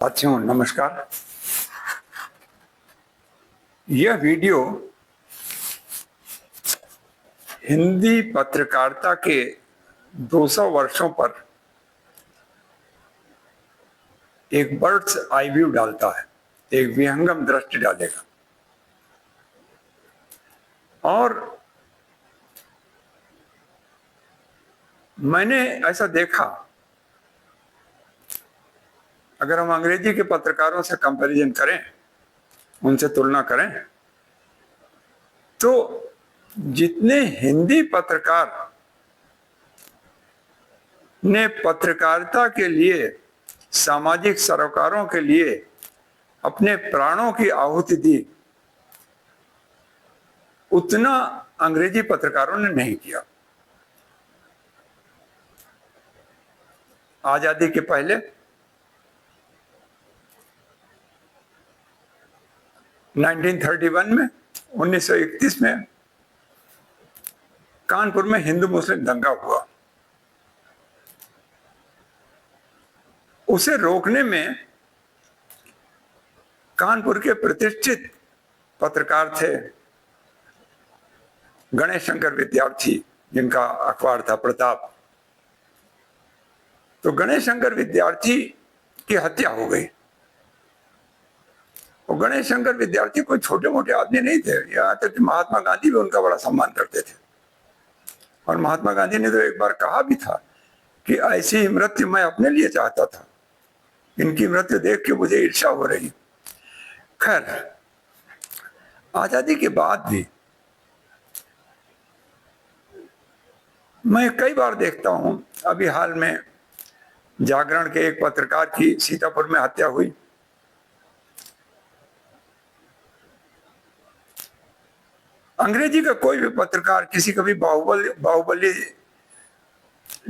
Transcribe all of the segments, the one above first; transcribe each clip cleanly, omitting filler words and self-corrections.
साथियों नमस्कार। यह वीडियो हिंदी पत्रकारिता के 200 वर्षों पर एक बर्ड्स आई व्यू डालता है, एक विहंगम दृष्टि डालेगा। और मैंने ऐसा देखा, अगर हम अंग्रेजी के पत्रकारों से कंपैरिजन करें, उनसे तुलना करें, तो जितने हिंदी पत्रकार ने पत्रकारिता के लिए, सामाजिक सरोकारों के लिए अपने प्राणों की आहुति दी, उतना अंग्रेजी पत्रकारों ने नहीं किया। आजादी के पहले 1931 में, 1931 में कानपुर में हिंदू मुस्लिम दंगा हुआ। उसे रोकने में कानपुर के प्रतिष्ठित पत्रकार थे गणेश शंकर विद्यार्थी, जिनका अखबार था प्रताप। तो गणेश शंकर विद्यार्थी की हत्या हो गई। और गणेश शंकर विद्यार्थी कोई छोटे मोटे आदमी नहीं थे, यहाँ तक कि महात्मा गांधी भी उनका बड़ा सम्मान करते थे। और महात्मा गांधी ने तो एक बार कहा भी था कि ऐसी ही मृत्यु मैं अपने लिए चाहता था, इनकी मृत्यु देख के मुझे ईर्ष्या हो रही। खैर, आजादी के बाद भी मैं कई बार देखता हूं, अभी हाल में जागरण के एक पत्रकार की सीतापुर में हत्या हुई। अंग्रेजी का कोई भी पत्रकार किसी कभी बाहुबली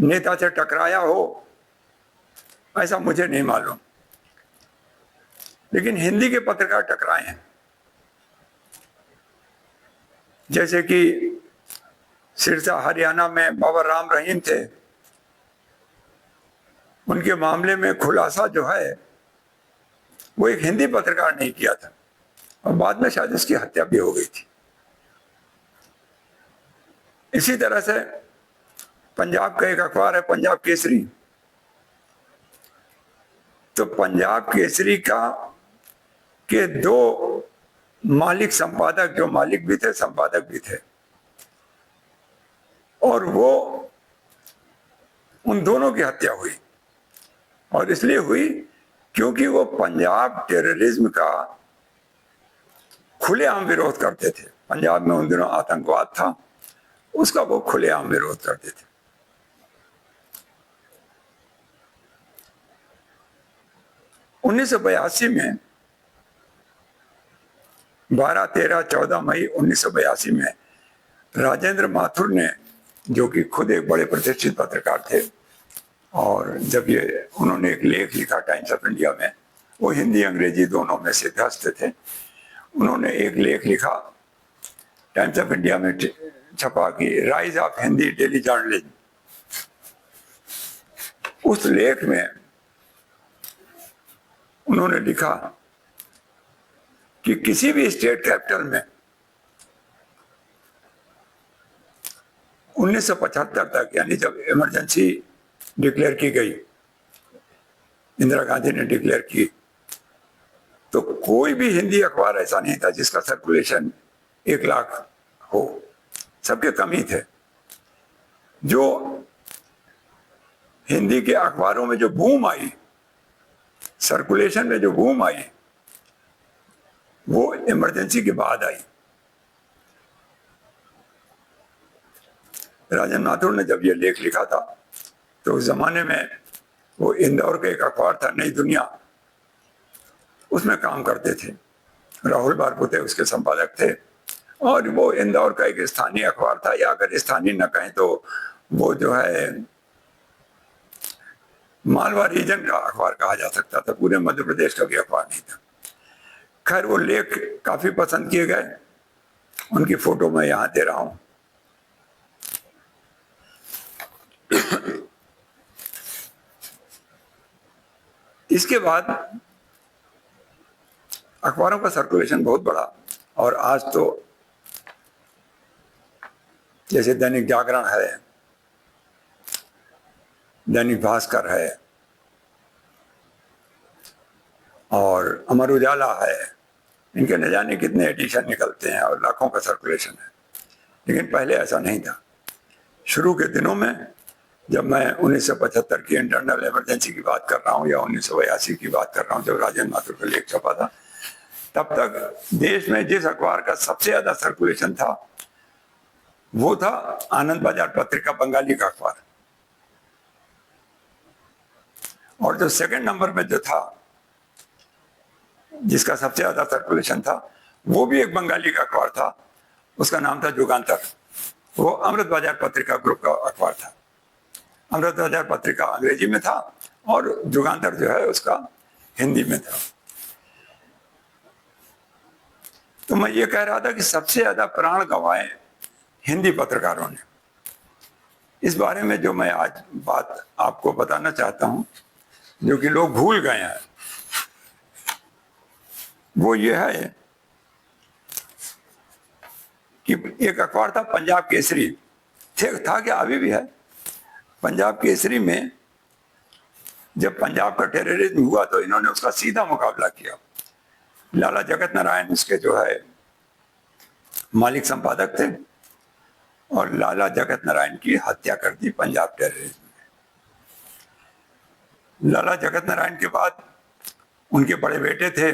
नेता से टकराया हो, ऐसा मुझे नहीं मालूम, लेकिन हिंदी के पत्रकार टकराए हैं। जैसे कि सिरसा हरियाणा में बाबा राम रहीम थे, उनके मामले में खुलासा जो है वो एक हिंदी पत्रकार ने किया था, और बाद में शायद उसकी हत्या भी हो गई थी। इसी तरह से पंजाब का एक अखबार है पंजाब केसरी। तो पंजाब केसरी के दो मालिक संपादक, जो मालिक भी थे संपादक भी थे, और वो उन दोनों की हत्या हुई। और इसलिए हुई क्योंकि वो पंजाब टेररिज्म का खुलेआम विरोध करते थे। पंजाब में उन दिनों आतंकवाद था, उसका वो खुलेआम विरोध करते थे। उन्नीस 1982 में 12, 13, 14 मई 1982 में राजेंद्र माथुर ने, जो कि खुद एक बड़े प्रतिष्ठित पत्रकार थे, और जब ये उन्होंने एक लेख लिखा टाइम्स ऑफ इंडिया में, वो हिंदी अंग्रेजी दोनों में सिद्धहस्त थे, उन्होंने एक लेख लिखा टाइम्स ऑफ इंडिया में छपा कि rise of Hindi daily journalism. उस लेख में उन्होंने लिखा कि किसी भी स्टेट कैपिटल में 1975 तक, यानी जब इमरजेंसी डिक्लेयर की गई, इंदिरा गांधी ने डिक्लेयर की, तो कोई भी हिंदी अखबार ऐसा नहीं था जिसका सर्कुलेशन 1 लाख हो। सबके कम ही थे। जो हिंदी के अखबारों में जो बूम आई, सर्कुलेशन में जो बूम आई, वो इमरजेंसी के बाद आई। राजेंद्र माथुर ने जब ये लेख लिखा था, तो उस जमाने में वो इंदौर का एक अखबार था नई दुनिया, उसमें काम करते थे। राहुल बारपुते उसके संपादक थे, और वो इंदौर का एक स्थानीय अखबार था, या अगर स्थानीय न कहें तो वो जो है मालवा रीजन का अखबार कहा जा सकता था, पूरे मध्य प्रदेश का भी अखबार नहीं था। खैर, वो लेख काफी पसंद किए गए। उनकी फोटो मैं यहां दे रहा हूं। इसके बाद अखबारों का सर्कुलेशन बहुत बड़ा। और आज तो जैसे दैनिक जागरण है, दैनिक भास्कर है और अमर उजाला है, इनके न जाने कितने एडिशन निकलते हैं और लाखों का सर्कुलेशन है। लेकिन पहले ऐसा नहीं था। शुरू के दिनों में, जब मैं 1975 की इंटरनल इमरजेंसी की बात कर रहा हूँ या 1982 की बात कर रहा हूँ, जब राजेंद्र माथुर का लेख छपा था, तब तक देश में जिस अखबार का सबसे ज्यादा सर्कुलेशन था वो था आनंद बाजार पत्रिका, बंगाली का अखबार। और जो सेकंड नंबर में जो था, जिसका सबसे ज्यादा सर्कुलेशन था, वो भी एक बंगाली का अखबार था। उसका नाम था जुगांतर। वो अमृत बाजार पत्रिका ग्रुप का अखबार था। अमृत बाजार पत्रिका अंग्रेजी में था और जुगांतर जो है उसका हिंदी में था। तो मैं ये कह रहा था कि सबसे ज्यादा प्राण गंवाए हिंदी पत्रकारों ने। इस बारे में जो मैं आज बात आपको बताना चाहता हूं, जो कि लोग भूल गए हैं, वो ये है कि एक अखबार था पंजाब केसरी। ठीक था कि अभी भी है। पंजाब केसरी में जब पंजाब का टेररिज्म हुआ तो इन्होंने उसका सीधा मुकाबला किया। लाला जगत नारायण उसके जो है मालिक संपादक थे और लाला जगत नारायण की हत्या कर दी पंजाब टेररिज्म में। लाला जगत नारायण के बाद उनके बड़े बेटे थे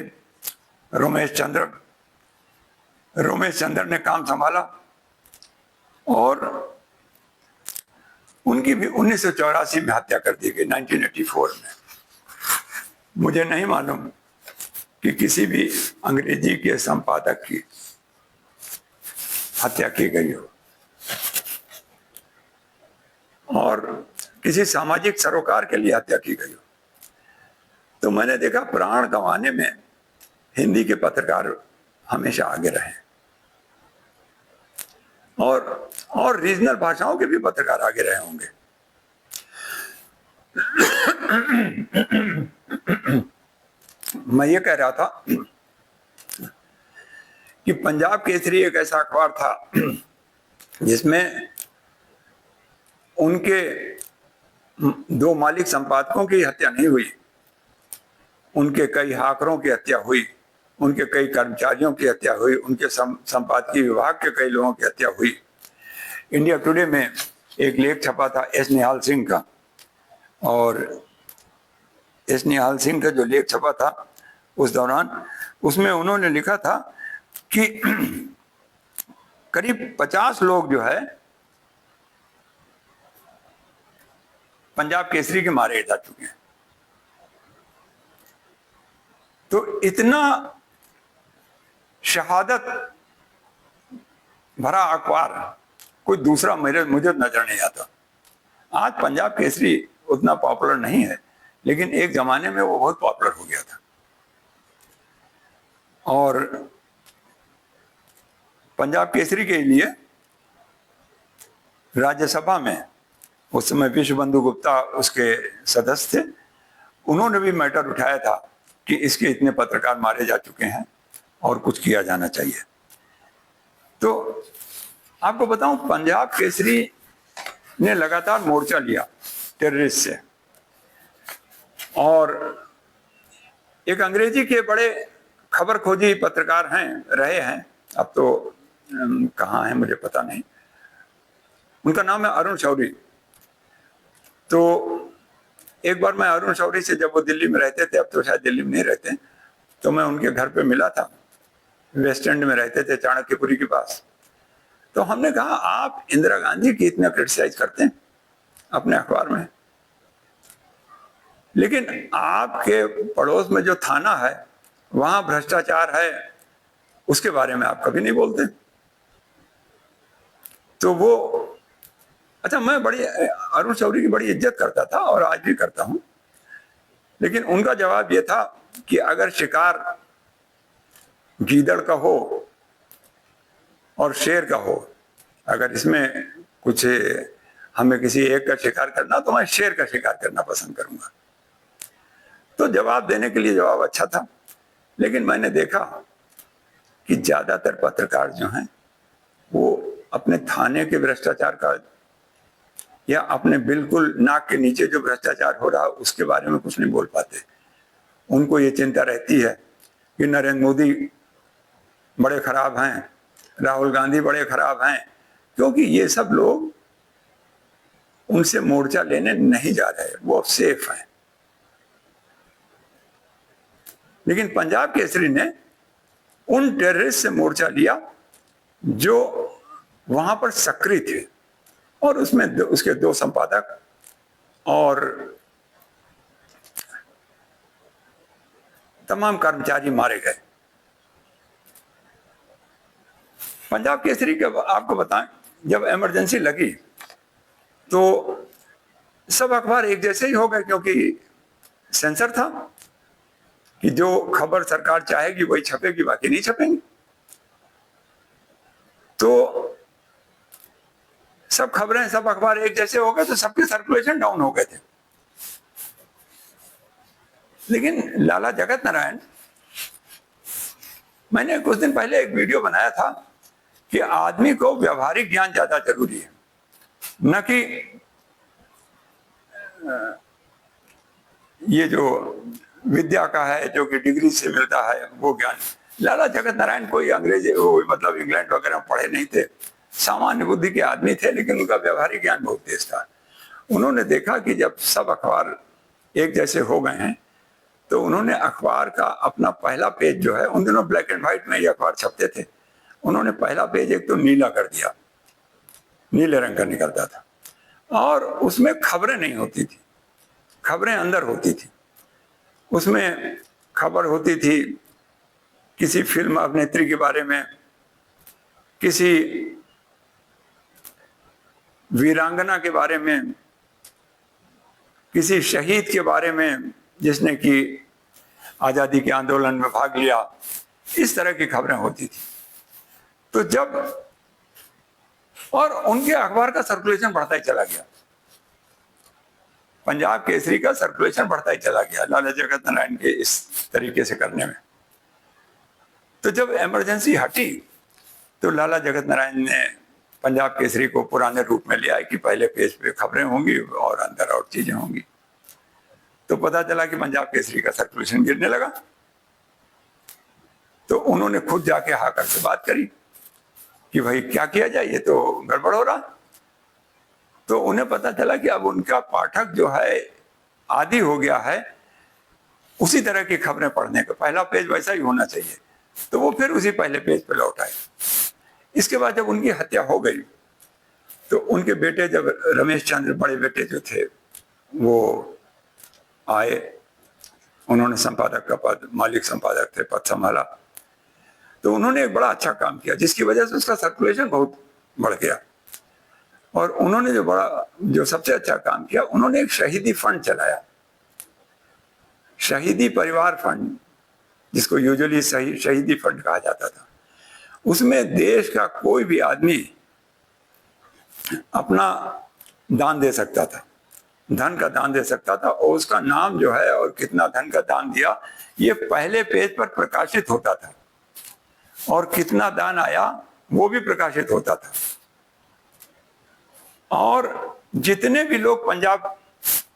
रोमेश चंद्र। रोमेश चंद्र ने काम संभाला और उनकी भी 1984 में हत्या कर दी गई, 1984 में। मुझे नहीं मालूम कि किसी भी अंग्रेजी के संपादक की हत्या की गई हो और किसी सामाजिक सरोकार के लिए हत्या की गई हो। तो मैंने देखा प्राण गंवाने में हिंदी के पत्रकार हमेशा आगे रहे और रीजनल भाषाओं के भी पत्रकार आगे रहे होंगे। मैं ये कह रहा था कि पंजाब केसरी एक ऐसा अखबार था जिसमें उनके दो मालिक संपादकों की हत्या नहीं हुई, उनके कई हाकरों की हत्या हुई, उनके कई कर्मचारियों की हत्या हुई, उनके संपादकीय विभाग के कई लोगों की हत्या हुई। इंडिया टुडे में एक लेख छपा था एस निहाल सिंह का, और एस निहाल सिंह का जो लेख छपा था उस दौरान, उसमें उन्होंने लिखा था कि करीब 50 लोग जो है पंजाब केसरी के मारे जा चुके हैं। तो इतना शहादत भरा अखबार कोई दूसरा मुझे नजर नहीं आता। आज पंजाब केसरी उतना पॉपुलर नहीं है, लेकिन एक जमाने में वो बहुत पॉपुलर हो गया था। और पंजाब केसरी के लिए राज्यसभा में उस समय विश्व बंधु गुप्ता उसके सदस्य थे। उन्होंने भी मैटर उठाया था कि इसके इतने पत्रकार मारे जा चुके हैं और कुछ किया जाना चाहिए। तो आपको बताऊं, पंजाब केसरी ने लगातार मोर्चा लिया टेररिस्ट से, और एक अंग्रेजी के बड़े खबर खोजी पत्रकार रहे हैं, अब तो कहाँ हैं मुझे पता नहीं, उनका नाम है अरुण शौरी। तो एक बार मैं अरुण शौरी से, जब वो दिल्ली में रहते थे, अब तो शायद दिल्ली में नहीं रहते, तो मैं उनके घर पे मिला था। वेस्ट एंड में रहते थे, चाणक्यपुरी के पास। तो हमने कहा, आप इंदिरा गांधी की इतना क्रिटिसाइज करते हैं अपने अखबार में, लेकिन आपके पड़ोस में जो थाना है वहां भ्रष्टाचार है, उसके बारे में आप कभी नहीं बोलते। तो वो, अच्छा, मैं अरुण शौरी की बड़ी इज्जत करता था और आज भी करता हूं, लेकिन उनका जवाब यह था कि अगर शिकार गीदड़ का हो और शेर का हो, अगर इसमें कुछ हमें किसी एक का शिकार करना, तो मैं शेर का शिकार करना पसंद करूंगा। तो जवाब देने के लिए जवाब अच्छा था, लेकिन मैंने देखा कि ज्यादातर पत्रकार जो हैं वो अपने थाने के भ्रष्टाचार का या अपने बिल्कुल नाक के नीचे जो भ्रष्टाचार हो रहा है उसके बारे में कुछ नहीं बोल पाते। उनको ये चिंता रहती है कि नरेंद्र मोदी बड़े खराब हैं, राहुल गांधी बड़े खराब हैं, क्योंकि ये सब लोग उनसे मोर्चा लेने नहीं जा रहे, वो अब सेफ हैं। लेकिन पंजाब केसरी ने उन टेररिस्ट से मोर्चा लिया जो वहां पर सक्रिय थे, और उसमें उसके 2 संपादक और तमाम कर्मचारी मारे गए। पंजाब केसरी के आपको बताएं, जब इमरजेंसी लगी तो सब अखबार एक जैसे ही हो गए, क्योंकि सेंसर था कि जो खबर सरकार चाहेगी वही छपेगी, बाकी नहीं छपेंगी। तो सब खबरें, सब अखबार एक जैसे हो गए, तो सबके सर्कुलेशन डाउन हो गए थे। लेकिन लाला जगत नारायण, मैंने कुछ दिन पहले एक वीडियो बनाया था कि आदमी को व्यवहारिक ज्ञान ज्यादा जरूरी है, न कि ये जो विद्या का है, जो कि डिग्री से मिलता है वो ज्ञान। लाला जगत नारायण कोई अंग्रेजी मतलब इंग्लैंड वगैरह पढ़े नहीं थे, सामान्य बुद्धि के आदमी थे, लेकिन उनका व्यवहारिक ज्ञान बहुत तेज था। उन्होंने देखा कि जब सब अखबार एक जैसे हो गए हैं, तो उन्होंने अखबार का अपना पहला पेज जो है, उन दिनों ब्लैक एंड व्हाइट में ये अखबार छपते थे, उन्होंने पहला पेज एक तो नीला कर दिया, नीले रंग का निकलता था, और उसमें खबरें नहीं होती थी, खबरें अंदर होती थी। उसमें खबर होती थी किसी फिल्म अभिनेत्री के बारे में, किसी वीरांगना के बारे में, किसी शहीद के बारे में जिसने कि आजादी के आंदोलन में भाग लिया, इस तरह की खबरें होती थी। तो जब, और उनके अखबार का सर्कुलेशन बढ़ता ही चला गया, पंजाब केसरी का सर्कुलेशन बढ़ता ही चला गया लाला जगत नारायण के इस तरीके से करने में। तो जब इमरजेंसी हटी तो लाला जगत नारायण ने पंजाब केसरी को पुराने रूप में लिया कि पहले पेज पे खबरें होंगी और अंदर और चीजें होंगी। तो पता चला कि पंजाब केसरी का सर्कुलेशन गिरने लगा। तो उन्होंने खुद जाके हाकर से बात करी कि भाई क्या किया जाए, ये तो गड़बड़ हो रहा। तो उन्हें पता चला कि अब उनका पाठक जो है आदी हो गया है उसी तरह की खबरें पढ़ने का, पहला पेज वैसा ही होना चाहिए। तो वो फिर उसी पहले पेज पर लौट आए। इसके बाद जब उनकी हत्या हो गई तो उनके बेटे, जब रमेश चंद्र बड़े बेटे जो थे वो आए, उन्होंने संपादक का पद, मालिक संपादक थे, पद संभाला। तो उन्होंने एक बड़ा अच्छा काम किया जिसकी वजह से उसका सर्कुलेशन बहुत बढ़ गया। और उन्होंने जो सबसे अच्छा काम किया, उन्होंने एक शहीदी फंड चलाया, शहीदी परिवार फंड, जिसको यूजुअली शहीदी फंड कहा जाता था। उसमें देश का कोई भी आदमी अपना दान दे सकता था, धन का दान दे सकता था, और उसका नाम जो है और कितना धन का दान दिया ये पहले पेज पर प्रकाशित होता था, और कितना दान आया वो भी प्रकाशित होता था। और जितने भी लोग पंजाब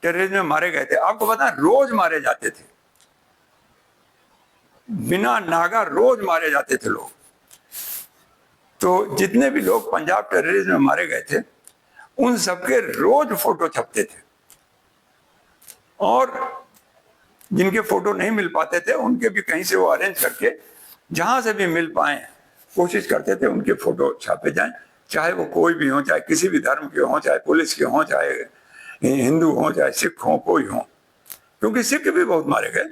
टेररिज्म में मारे गए थे, आपको पता है रोज मारे जाते थे, बिना नागा रोज मारे जाते थे लोग। तो जितने भी लोग पंजाब टेररिज्म में मारे गए थे उन सबके रोज फोटो छपते थे, और जिनके फोटो नहीं मिल पाते थे उनके भी कहीं से वो अरेंज करके जहां से भी मिल पाए कोशिश करते थे उनके फोटो छापे जाएं, चाहे वो कोई भी हो, चाहे किसी भी धर्म के हो, चाहे पुलिस के हो, चाहे हिंदू हो, चाहे सिख हो, कोई हो। क्योंकि सिख भी बहुत मारे गए।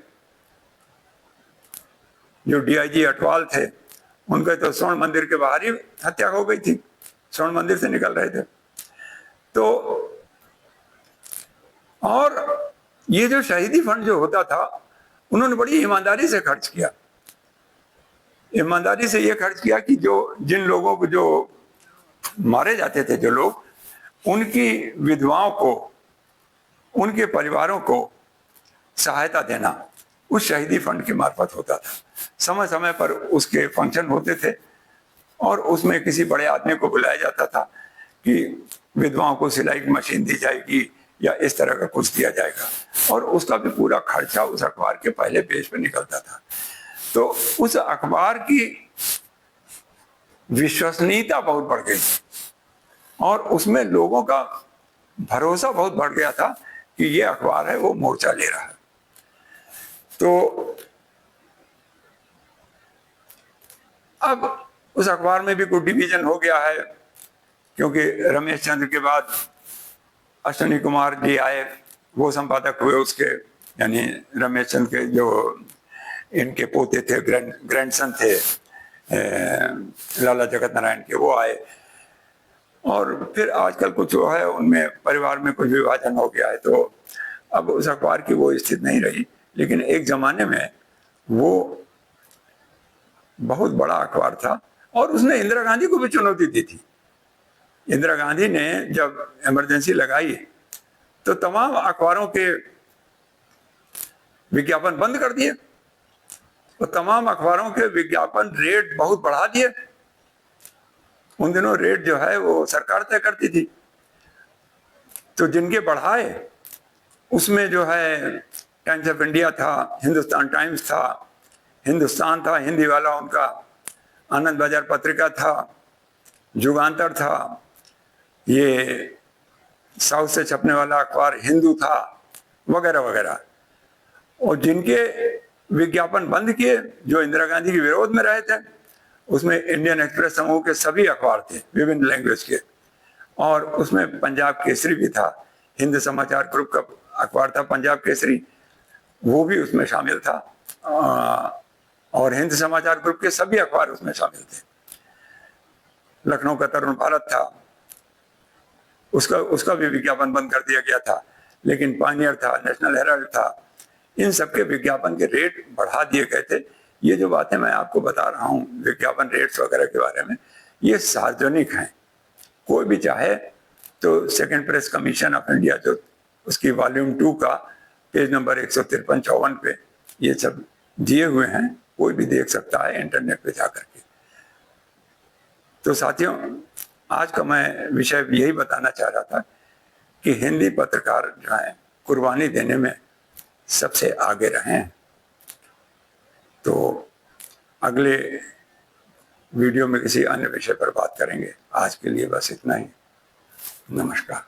जो डीआईजी अटवाल थे उनके तो स्वर्ण मंदिर के बाहर ही हत्या हो गई थी, स्वर्ण मंदिर से निकल रहे थे। तो और ये जो शहीदी फंड जो होता था उन्होंने बड़ी ईमानदारी से खर्च किया, ईमानदारी से ये खर्च किया कि जिन लोगों को जो मारे जाते थे, जो लोग, उनकी विधवाओं को, उनके परिवारों को सहायता देना, उस शहीदी फंड के मार्फत होता था। समय समय पर उसके फंक्शन होते थे और उसमें किसी बड़े आदमी को बुलाया जाता था कि विधवाओं को सिलाई की मशीन दी जाएगी या इस तरह का कुछ दिया जाएगा, और उसका भी पूरा खर्चा उस अखबार के पहले पेज पर निकलता था। तो उस अखबार की विश्वसनीयता बहुत बढ़ गई और उसमें लोगों का भरोसा बहुत बढ़ गया था कि ये अखबार है वो मोर्चा ले रहा है। तो अब उस अखबार में भी कुछ डिवीजन हो गया है, क्योंकि रमेश चंद्र के बाद अश्विनी कुमार जी आए, वो संपादक हुए उसके, यानी रमेश चंद्र के जो इनके पोते थे, ग्रैंडसन थे लाला जगत नारायण के, वो आए। और फिर आजकल कुछ जो है उनमें परिवार में कुछ विभाजन हो गया है, तो अब उस अखबार की वो स्थिति नहीं रही। लेकिन एक जमाने में वो बहुत बड़ा अखबार था और उसने इंदिरा गांधी को भी चुनौती दी थी। इंदिरा गांधी ने जब इमरजेंसी लगाई तो तमाम अखबारों के विज्ञापन बंद कर दिए और तमाम अखबारों के विज्ञापन रेट बहुत बढ़ा दिए। उन दिनों रेट जो है वो सरकार तय करती थी, तो जिनके बढ़ाए उसमें जो है टाइम्स ऑफ इंडिया था, हिंदुस्तान टाइम्स था, हिंदुस्तान था हिंदी वाला उनका, आनंद बाजार पत्रिका था, जुगांतर था, ये साउथ से छपने वाला अखबार हिंदू था, वगैरह वगैरह। और जिनके विज्ञापन बंद किए, जो इंदिरा गांधी के विरोध में रहे थे, उसमें इंडियन एक्सप्रेस समूह के सभी अखबार थे विभिन्न लैंग्वेज के, और उसमें पंजाब केसरी भी था, हिंद समाचार ग्रुप का अखबार था पंजाब केसरी, वो भी उसमें शामिल था, और हिंद समाचार ग्रुप के सभी अखबार उसमें शामिल थे। लखनऊ का तरुण भारत था, उसका भी विज्ञापन बंद कर दिया गया था। लेकिन पायनियर था, नेशनल हेराल्ड था, इन सबके विज्ञापन के रेट बढ़ा दिए गए थे। ये जो बातें मैं आपको बता रहा हूँ विज्ञापन रेट्स वगैरह के बारे में, ये सार्वजनिक हैं। कोई भी चाहे तो second press commission of India, जो उसकी वॉल्यूम 2 का पेज नंबर 153-54 पे ये सब दिए हुए हैं, कोई भी देख सकता है इंटरनेट पे जाकर के। तो साथियों, आज का मैं विषय यही बताना चाह रहा था कि हिंदी पत्रकार जो है कुर्बानी देने में सबसे आगे रहे हैं। तो अगले वीडियो में किसी अन्य विषय पर बात करेंगे। आज के लिए बस इतना ही। नमस्कार।